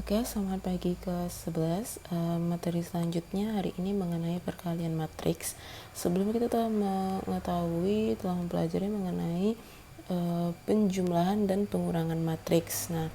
Oke, selamat pagi kelas 11. Materi selanjutnya hari ini mengenai perkalian matriks. Sebelum kita telah mempelajari mengenai penjumlahan dan pengurangan matriks. Nah,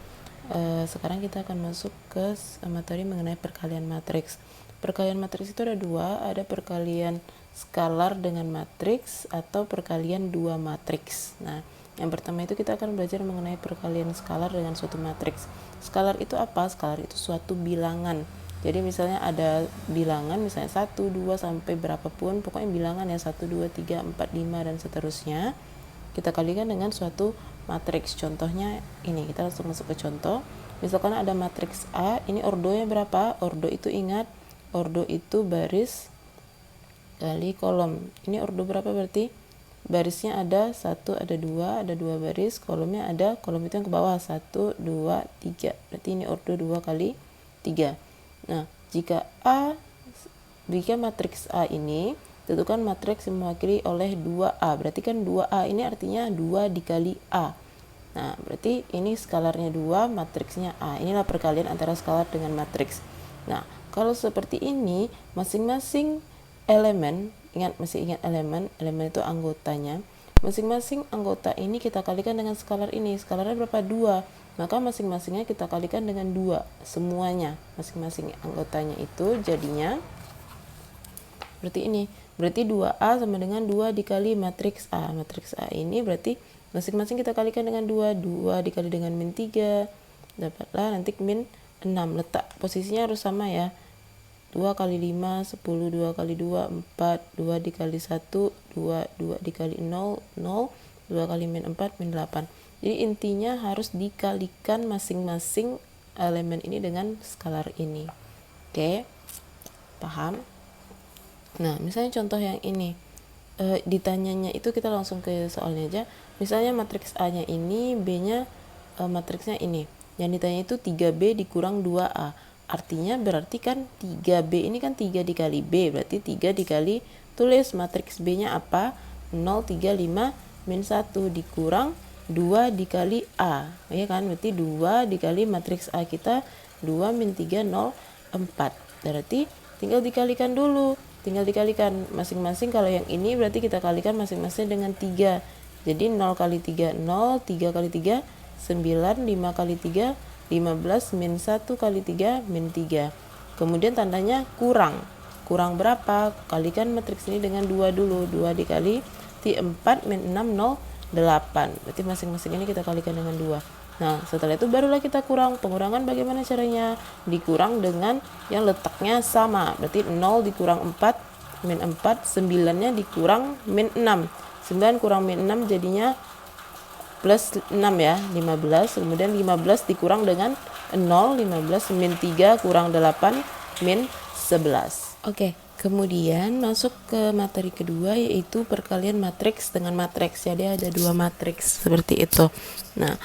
sekarang kita akan masuk ke materi mengenai perkalian matriks. Perkalian matriks itu ada dua, ada perkalian skalar dengan matriks atau perkalian dua matriks. Nah, yang pertama itu kita akan belajar mengenai perkalian skalar dengan suatu matriks. Skalar itu apa? Skalar itu suatu bilangan. Jadi misalnya ada bilangan misalnya 1, 2 sampai berapapun, pokoknya bilangan ya 1, 2, 3, 4, 5 dan seterusnya. Kita kalikan dengan suatu matriks. Contohnya ini, kita langsung masuk ke contoh. Misalkan ada matriks A, ini ordonya berapa? Ordo itu ingat, ordo itu baris kali kolom. Ini ordo berapa berarti? Barisnya ada 1, ada 2 baris, kolomnya ada, kolom itu yang ke bawah 1, 2, 3. Berarti ini ordo 2 kali 3. Nah, jika matriks A ini, tentukan matriks yang mewakili oleh 2A. Berarti kan 2A ini artinya 2 dikali A. Nah, berarti ini skalarnya 2, matriksnya A. Inilah perkalian antara skalar dengan matriks. Nah, kalau seperti ini, masing-masing elemen, masih ingat elemen itu anggotanya. Masing-masing anggota ini kita kalikan dengan skalar ini. Skalarnya berapa? 2. Maka masing-masingnya kita kalikan dengan 2. Semuanya, masing-masing anggotanya itu jadinya berarti ini. Berarti 2A sama dengan 2 dikali matriks A. Matriks A ini berarti masing-masing kita kalikan dengan 2. 2 dikali dengan min 3. Dapatlah nanti min 6. Letak posisinya harus sama ya. 2 kali 5, 10, 2 kali 2, 4, 2 dikali 1, 2, 2 dikali 0, 0, 2 kali min 4, min 8. Jadi intinya harus dikalikan masing-masing elemen ini dengan skalar ini. Oke, paham? Nah, misalnya contoh yang ini, ditanyanya itu kita langsung ke soalnya aja. Misalnya matriks A-nya ini, B-nya matriksnya ini. Yang ditanya itu 3B dikurang 2A. Artinya berarti kan 3B ini kan 3 dikali B, berarti 3 dikali, tulis matriks B-nya apa? 0, 3, 5, min 1 dikurang 2 dikali A. Ya kan? Berarti 2 dikali matriks A kita 2 min 3, 0, 4. Berarti tinggal dikalikan dulu. Tinggal dikalikan masing-masing. Kalau yang ini berarti kita kalikan masing-masing dengan 3. Jadi 0 kali 3, 0, 3 kali 3, 9, 5 kali 3, 15, min 1 kali 3, min 3. Kemudian tandanya kurang. Kurang berapa? Kalikan matriks ini dengan 2 dulu. 2 dikali 4, min 6, 0, 8. Berarti masing-masing ini kita kalikan dengan 2. Nah, setelah itu barulah kita kurang. Pengurangan bagaimana caranya? Dikurang dengan yang letaknya sama. Berarti 0 dikurang 4, min 4. 9-nya dikurang min 6. 9 kurang min 6 jadinya plus 6 ya, 15. Kemudian 15 dikurang dengan 0, 15 min 3 kurang 8, min 11. Oke, kemudian masuk ke materi kedua yaitu perkalian matriks dengan matriks. Jadi ada dua matriks seperti itu. Nah,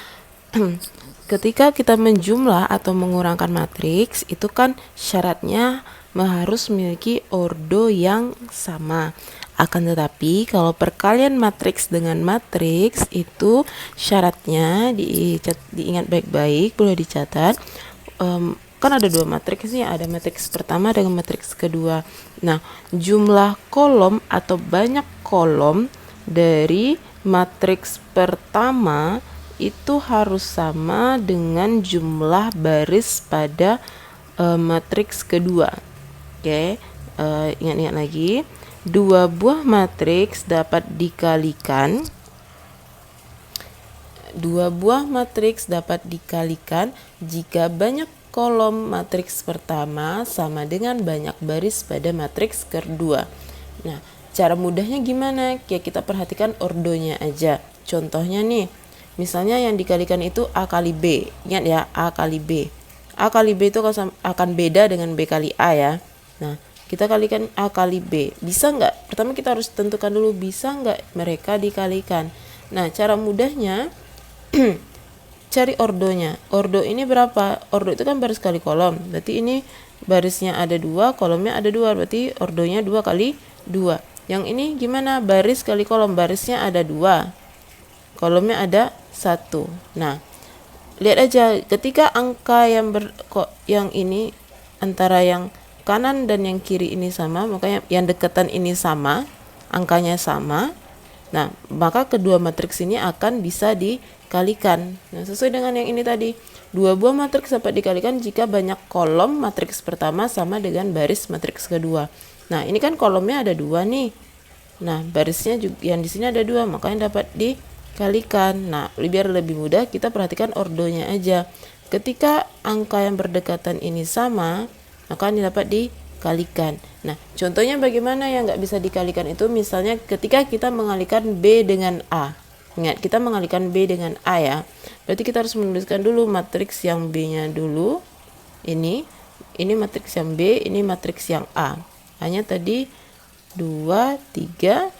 ketika kita menjumlah atau mengurangkan matriks, itu kan syaratnya harus memiliki ordo yang sama. Akan tetapi kalau perkalian matriks dengan matriks itu syaratnya diingat baik-baik, boleh dicatat. Kan ada dua matriks nih, ada matriks pertama dengan matriks kedua. Nah, jumlah kolom atau banyak kolom dari matriks pertama itu harus sama dengan jumlah baris pada matriks kedua. Oke, ingat-ingat lagi. Dua buah matriks dapat dikalikan. Dua buah matriks dapat dikalikan jika banyak kolom matriks pertama sama dengan banyak baris pada matriks kedua. Nah, cara mudahnya gimana? Ya, kita perhatikan ordonya aja. Contohnya nih, misalnya yang dikalikan itu A kali B. Ingat ya, A kali B. A kali B itu akan beda dengan B kali A ya. Nah, kita kalikan A kali B. Bisa nggak? Pertama kita harus tentukan dulu, bisa nggak mereka dikalikan. Nah, cara mudahnya cari ordonya. Ordo ini berapa? Ordo itu kan baris kali kolom. Berarti ini barisnya ada 2, kolomnya ada 2. Berarti ordonya 2 kali 2. Yang ini gimana? Baris kali kolom. Barisnya ada 2. Kolomnya ada 1. Nah, lihat aja ketika angka yang ini antara yang kanan dan yang kiri ini sama, makanya yang dekatan ini sama, angkanya sama. Nah, maka kedua matriks ini akan bisa dikalikan. Nah, sesuai dengan yang ini tadi, dua buah matriks dapat dikalikan jika banyak kolom matriks pertama sama dengan baris matriks kedua. Nah, ini kan kolomnya ada dua nih. Nah, barisnya juga yang di sini ada dua, makanya dapat dikalikan. Nah, biar lebih mudah kita perhatikan ordonya aja. Ketika angka yang berdekatan ini sama, maka ini dapat dikalikan. Nah, contohnya bagaimana yang nggak bisa dikalikan itu, misalnya ketika kita mengalihkan B dengan A. Ingat, kita mengalihkan B dengan A ya. Berarti kita harus menuliskan dulu matriks yang B-nya dulu. Ini matriks yang B, ini matriks yang A. Hanya tadi 2, 3,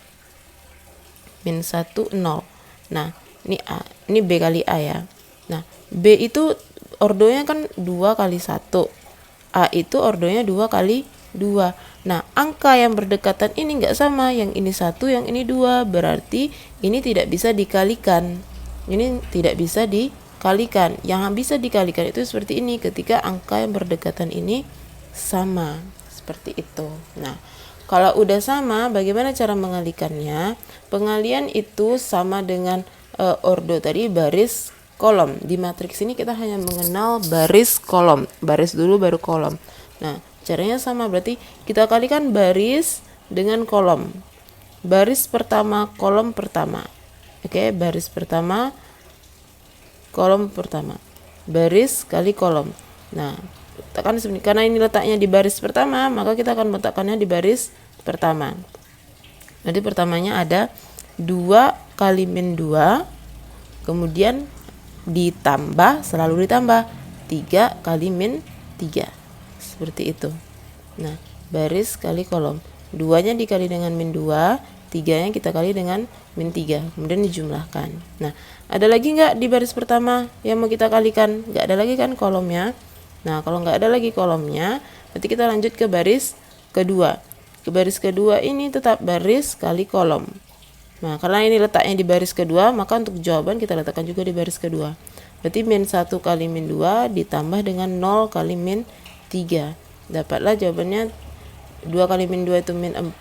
min 1, 0. Nah, ini A, ini B kali A ya. Nah, B itu ordonya kan 2 kali 1. A itu ordonya 2 kali 2. Nah, angka yang berdekatan ini enggak sama, yang ini 1, yang ini 2. Berarti ini tidak bisa dikalikan. Ini tidak bisa dikalikan. Yang bisa dikalikan itu seperti ini, ketika angka yang berdekatan ini sama. Seperti itu. Nah, kalau udah sama, bagaimana cara mengalikannya? Pengalian itu sama dengan ordo tadi, baris kolom. Di matriks ini kita hanya mengenal baris kolom. Baris dulu baru kolom. Nah, caranya sama, berarti kita kalikan baris dengan kolom. Baris pertama, kolom pertama. Oke, baris pertama, kolom pertama. Baris kali kolom. Nah, tekan karena ini letaknya di baris pertama, maka kita akan meletakkannya di baris pertama. Nanti pertamanya ada 2 kali min 2, kemudian ditambah, selalu ditambah 3 kali min 3. Seperti itu. Nah, baris kali kolom. 2-nya dikali dengan min 2, 3-nya kita kali dengan min 3, kemudian dijumlahkan. Nah, ada lagi nggak di baris pertama yang mau kita kalikan? Nggak ada lagi kan kolomnya. Nah, kalau nggak ada lagi kolomnya, berarti kita lanjut ke baris kedua. Ke baris kedua ini tetap baris kali kolom. Nah, karena ini letaknya di baris kedua, maka untuk jawaban kita letakkan juga di baris kedua. Berarti min 1 kali min 2 ditambah dengan 0 kali min 3. Dapatlah jawabannya 2 kali min 2 itu min 4,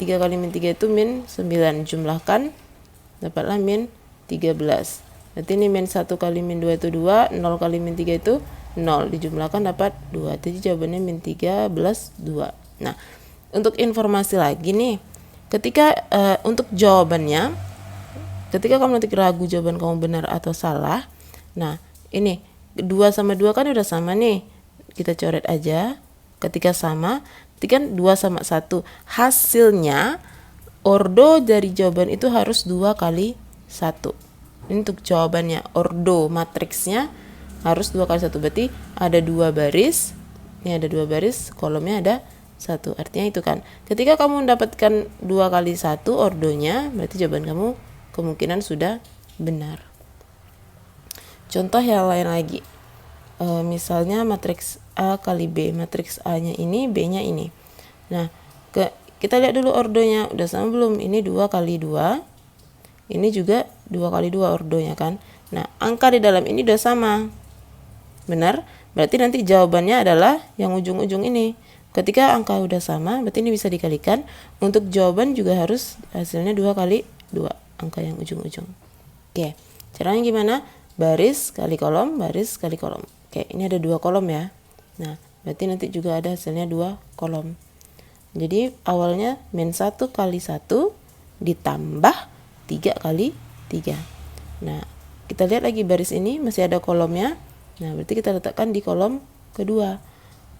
3 kali min 3 itu min 9. Jumlahkan, dapatlah min 13. Berarti ini min 1 kali min 2 itu 2, 0 kali min 3 itu 0, dijumlahkan dapat 2. Jadi jawabannya min 13, 2. Nah, untuk informasi lagi nih, ketika untuk jawabannya, ketika kamu nanti ragu jawaban kamu benar atau salah, nah ini 2 sama 2 kan udah sama nih, kita coret aja. Ketika sama, berarti kan 2 sama 1. Hasilnya, ordo dari jawaban itu harus 2 kali 1. Ini untuk jawabannya, ordo matriksnya harus 2 kali 1. Berarti ada 2 baris, ini ada 2 baris, kolomnya ada 1. Artinya itu kan, ketika kamu mendapatkan 2 kali 1 ordonya, berarti jawaban kamu kemungkinan sudah benar. Contoh yang lain lagi, misalnya matriks A kali B. Matriks A-nya ini, B-nya ini. Nah, kita lihat dulu ordonya, udah sama belum? Ini 2 kali 2, ini juga 2 kali 2 ordonya kan. Nah, angka di dalam ini udah sama, benar? Berarti nanti jawabannya adalah yang ujung-ujung ini. Ketika angka udah sama, berarti ini bisa dikalikan. Untuk jawaban juga harus hasilnya 2 kali 2, angka yang ujung-ujung. Oke, caranya gimana? Baris kali kolom, baris kali kolom. Oke, ini ada 2 kolom ya. Nah, berarti nanti juga ada hasilnya 2 kolom. Jadi awalnya min 1 kali 1 ditambah 3 kali 3. Nah, kita lihat lagi baris ini masih ada kolomnya. Nah, berarti kita letakkan di kolom kedua.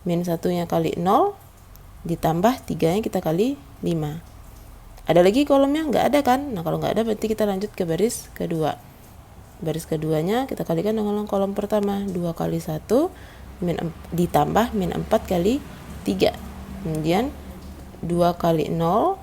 Min 1-nya kali 0 ditambah 3-nya kita kali 5. Ada lagi kolomnya? Nggak ada kan? Nah, kalau nggak ada berarti kita lanjut ke baris kedua. Baris keduanya kita kalikan dengan kolom pertama. 2 kali 1 ditambah min 4 kali 3. Kemudian 2 kali 0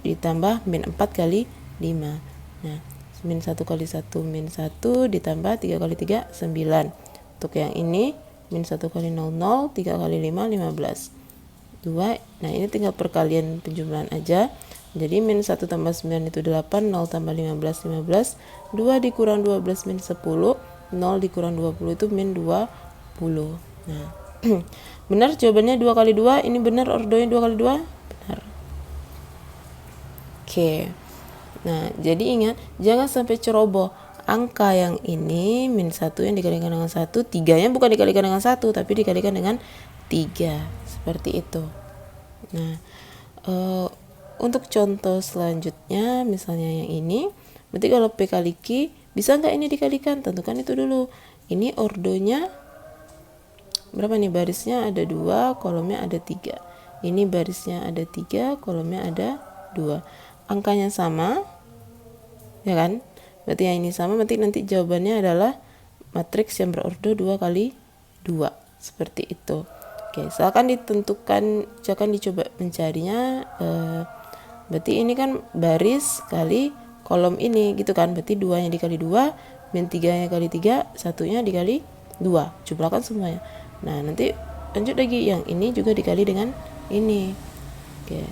ditambah min 4 kali 5. Nah, min 1 kali 1 min 1 ditambah 3 kali 3 9. Untuk yang ini min 1 kali 0 0, 3 kali 5 15. 2. Nah, ini tinggal perkalian penjumlahan aja. Jadi min 1 tambah 9 itu 8, 0 tambah 15 15, 2 dikurang 12 min 10, 0 dikurang 20 itu min 20. Nah, benar jawabannya 2 kali 2. Ini benar ordonya 2 kali 2? Benar. Oke. Nah, jadi ingat, jangan sampai ceroboh. Angka yang ini, min 1 yang dikalikan dengan 1, 3-nya bukan dikalikan dengan 1, tapi dikalikan dengan 3. Seperti itu. Nah, untuk contoh selanjutnya, misalnya yang ini, berarti kalau P kali Q, bisa nggak ini dikalikan? Tentukan itu dulu. Ini ordonya berapa nih? Barisnya ada 2, kolomnya ada 3. Ini barisnya ada 3, kolomnya ada 2. Angkanya sama, ya kan? Berarti yang ini sama, berarti nanti jawabannya adalah matriks yang berordo 2 kali 2. Seperti itu. Oke, silakan ditentukan, jangan dicoba mencarinya. Berarti ini kan baris kali kolom ini gitu kan. Berarti 2-nya dikali 2, min 3-nya kali 3, 1-nya dikali 2. Jumlahkan semuanya. Nah, nanti lanjut lagi, yang ini juga dikali dengan ini. Oke.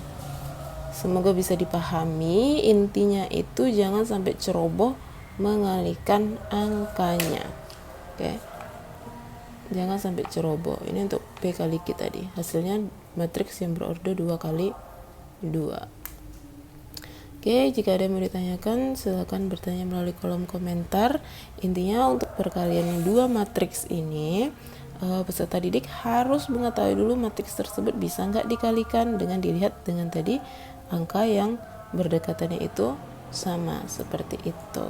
Semoga bisa dipahami. Intinya itu jangan sampai ceroboh mengalihkan angkanya. Oke. Jangan sampai ceroboh. Ini untuk P kali Q tadi. Hasilnya matriks yang berordo 2 kali 2. Oke, jika ada yang mau ditanyakan, silakan bertanya melalui kolom komentar. Intinya untuk perkalian 2 matriks ini, peserta didik harus mengetahui dulu matriks tersebut bisa nggak dikalikan dengan dilihat dengan tadi angka yang berdekatannya itu sama, seperti itu.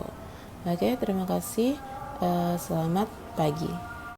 Oke, terima kasih. Selamat pagi.